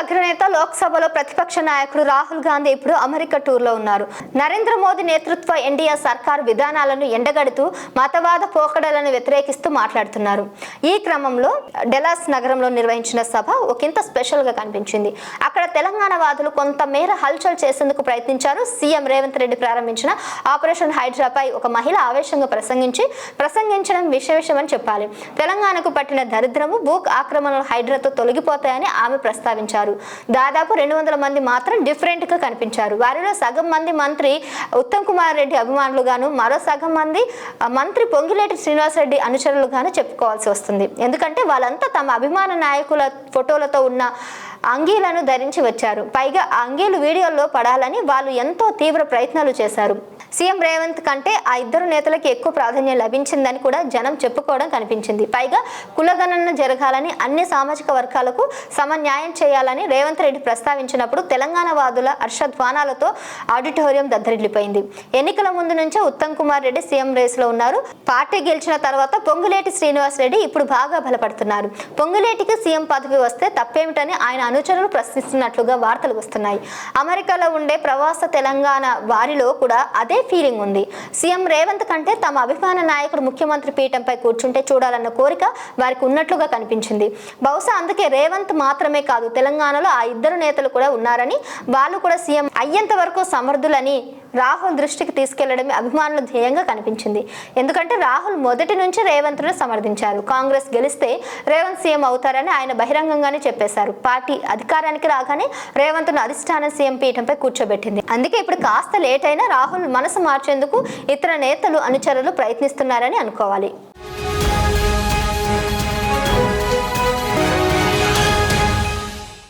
అగ్రనేత లోక్సభలో ప్రతిపక్ష నాయకుడు రాహుల్ గాంధీ ఇప్పుడు అమెరికా టూర్లో ఉన్నారు. నరేంద్ర మోదీ నేతృత్వ ఎన్డీఏ సర్కారు విధానాలను ఎండగడుతూ మతవాద పోకడలను వ్యతిరేకిస్తూ మాట్లాడుతున్నారు. ఈ క్రమంలో డెలాస్ నగరంలో నిర్వహించిన సభ ఒకంత స్పెషల్ గా కనిపించింది. అక్కడ తెలంగాణ వాదులు కొంతమేర హల్చల్ చేసేందుకు ప్రయత్నించారు. సీఎం రేవంత్ రెడ్డి ప్రారంభించిన ఆపరేషన్ హైడ్రాపై ఒక మహిళ ఆవేశంగా ప్రసంగించడం విశేషమని చెప్పాలి. తెలంగాణకు పట్టిన దరిద్రము భూ ఆక్రమణలు హైడ్రాతో తొలగిపోతాయని ఆమె ప్రస్తావించారు. దాదాపు 200 మంది మాత్రం డిఫరెంట్ గా కనిపించారు. వారిలో సగం మంది మంత్రి ఉత్తమ్ కుమార్ రెడ్డి అభిమానులుగాను, మరో సగం మంది మంత్రి పొంగిలేటి శ్రీనివాసరెడ్డి అనుచరులుగాను చెప్పుకోవాల్సి వస్తుంది. ఎందుకంటే వాళ్ళంతా తమ అభిమాన నాయకుల ఫోటోలతో ఉన్న అంగీలను ధరించి వచ్చారు. పైగా అంగీలు వీడియోల్లో పడాలని వాళ్ళు ఎంతో తీవ్ర ప్రయత్నాలు చేశారు. సీఎం రేవంత్ కంటే ఆ ఇద్దరు నేతలకి ఎక్కువ ప్రాధాన్యం లభించిందని కూడా జనం చెప్పుకోవడం కనిపించింది. పైగా కులగణన జరగాలని, అన్ని సామాజిక వర్గాలకు సమన్యాయం చేయాలని రేవంత్ రెడ్డి ప్రస్తావించినప్పుడు తెలంగాణ వాదుల హర్షధ్వానాలతో ఆడిటోరియం దద్దరిల్లిపోయింది. ఎన్నికల ముందు నుంచే ఉత్తమ్ కుమార్ రెడ్డి సీఎం రేసులో ఉన్నారు. పార్టీ గెలిచిన తర్వాత పొంగులేటి శ్రీనివాసరెడ్డి ఇప్పుడు బాగా బలపడుతున్నారు. పొంగులేటికి సీఎం పదవి వస్తే తప్పేమిటని ఆయన అనుచరులు ప్రశ్నిస్తున్నట్లుగా వార్తలు వస్తున్నాయి. అమెరికాలో ఉండే ప్రవాస తెలంగాణ వారిలో కూడా అదే ఫీలింగ్ ఉంది. సీఎం రేవంత్ కంటే తమ అభిమాన నాయకుడు ముఖ్యమంత్రి పీఠంపై కూర్చుంటే చూడాలన్న కోరిక వారికి ఉన్నట్లుగా కనిపించింది. బహుశా అందుకే రేవంత్ మాత్రమే కాదు, తెలంగాణలో ఆ ఇద్దరు నేతలు కూడా ఉన్నారని, వాళ్ళు కూడా సీఎం అయ్యేంత వరకు సమర్థులని రాహుల్ దృష్టికి తీసుకెళ్లడమే అభిమానుల ధ్యేయంగా కనిపించింది. ఎందుకంటే రాహుల్ మొదటి నుంచి రేవంత్ను సమర్థించారు. కాంగ్రెస్ గెలిస్తే రేవంత్ సీఎం అవుతారని ఆయన బహిరంగంగానే చెప్పేశారు. పార్టీ అధికారానికి రాగానే రేవంత్ను అధిష్టానం సీఎం పీఠంపై కూర్చోబెట్టింది. అందుకే ఇప్పుడు కాస్త లేట్ అయినా రాహుల్ మనసు మార్చేందుకు ఇతర నేతలు అనుచరులు ప్రయత్నిస్తున్నారని అనుకోవాలి.